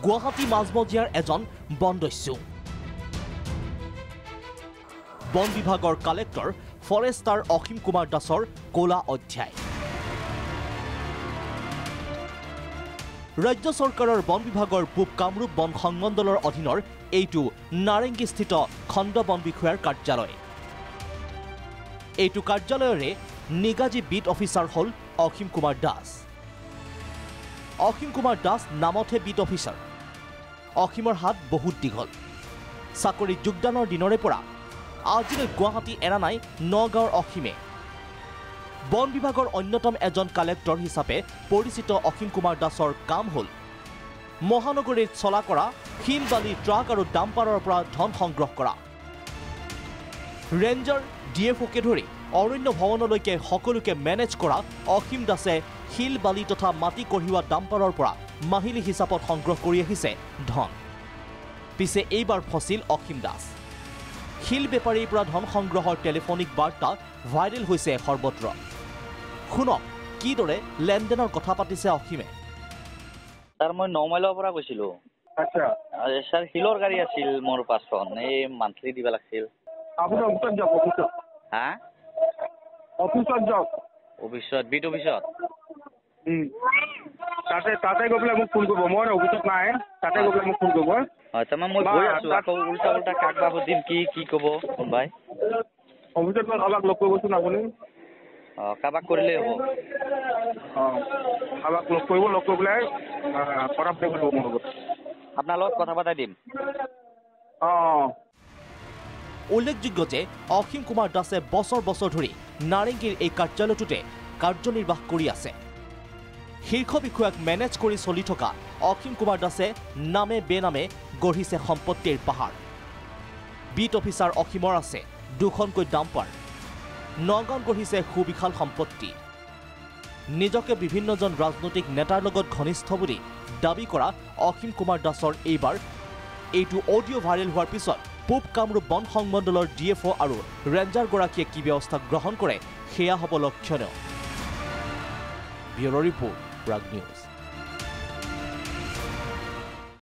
গুৱাহাটী মাজমজিয়াৰ এজন বনদস্যু বন বিভাগৰ কালেক্টৰ ফৰেষ্টাৰ অসীম কুমাৰ দাসৰ কোলা অধ্যায় ৰাজ্য চৰকাৰৰ বন বিভাগৰ পূব কামৰূপ বন সংমণ্ডলৰ অধীনৰ এইটো নাৰেংগীস্থিত খণ্ড বন বিষয়াৰ কাৰ্যালয় এইটো কাৰ্যালয়ৰে নিগাজী বিট অফিচাৰ হ'ল অসীম কুমাৰ দাস অসীম কুমাৰ দাস নামতহে বিট অফিচাৰ অসীমৰ হাত বহুত দীঘল চাকৰি যোগদানৰ দিনৰে পৰা আজিলৈ গুৱাহাটী এৰা নাই নগাঁৱৰ অসীমে বন বিভাগৰ অন্যতম এজন কালেক্টৰ হিচাপে পৰিচিত অসীম কুমাৰ দাসৰ কাম হ'ল মহানগৰীত চলা কৰা শিল বালি ট্ৰাক আৰু ডাম্পাৰৰ পৰা ধন সংগ্ৰহ কৰা ৰেঞ্জাৰ ডিএফঅ'কে ধৰি অৰণ্য ভৱনলৈকে সকলোকে মেনেজ কৰা অসীম দাসে শিল বালি তথা মাটি কঢ়িওৱা ডাম্পাৰৰ পৰা মাহিলী হিচাপত সংগ্ৰহ কৰি আহিছে ধন পিছে এইবাৰ ফচিল অসীম দাস শিল বেপাৰীৰ পৰা ধন সংগ্ৰহৰ টেলিফোনিক বাৰ্তা ভাইৰেল হৈছে সৰ্বত্ৰ শুনক কিদৰে লেনদেনৰ কথা পাতিছে অসীমে ছাৰ মই 9 মাইলৰ পৰা কৈছিলো আচ্ছা ছাৰ শিলৰ গাড়ী আছিল মোৰ পাছখন এই মান্থলি দিব লাগিছিল আপুনি অফিচত যাওক অফিচত হা অফিচত যাওক অফিচত বিট অফিচত তাতে গৈ পেলাই মোক ফোন কৰিব মই অফিচত নাই তাতে গৈ পেলাই মোক ফোন কৰিব হয় তাৰমানে মই গৈ আছো আকৌ উল্টা উল্টা কাক বা সুধিম কি ক'ব কোনোবাই অফিচত মই কাৰোবাক লগ কৰিবচোন আপুনি কাৰোবাক কৰিলেই হ'ব কাৰোবাক লগ কৰিব লগ কৰি পেলাই কথা পাতিব লাগিব মোৰ লগত আপোনাৰ লগত কথা পাতাই দিম উল্লেখযোগ্য যে অসীম কুমাৰ দাসে বছৰ বছৰ ধৰি নাৰেংগীৰ এই কাৰ্যালয়টোতে কাৰ্যনিৰ্বাহ কৰি আছে শীৰ্ষ বিষয়াক মেনেজ কৰি চলি থকা অসীম কুমাৰ দাসে নামে বেনামে গঢ়িছে সম্পত্তিৰ পাহাৰ বিট অফিচাৰ অসীমৰ আছে 2খনকৈ ডাম্পাৰ নগাঁৱত গঢ়িছে সুবিশাল সম্পত্তি নিজকে বিভিন্নজন ৰাজনৈতিক নেতাৰ লগত ঘনিষ্ঠ বুলি দাবী কৰা অসীম কুমাৰ দাসৰ এইবাৰ এইটো অডিঅ' ভাইৰেল হোৱাৰ পিছত পূব কামৰূপ বন সংমণ্ডলৰ ডিএফঅ' আৰু ৰেঞ্জাৰগৰাকীয়ে কি ব্যৱস্থা গ্ৰহণ কৰে সেয়া হ'ব লক্ষণীয় ব্যুৰ' ৰিপৰ্ট প্ৰাগ নিউজ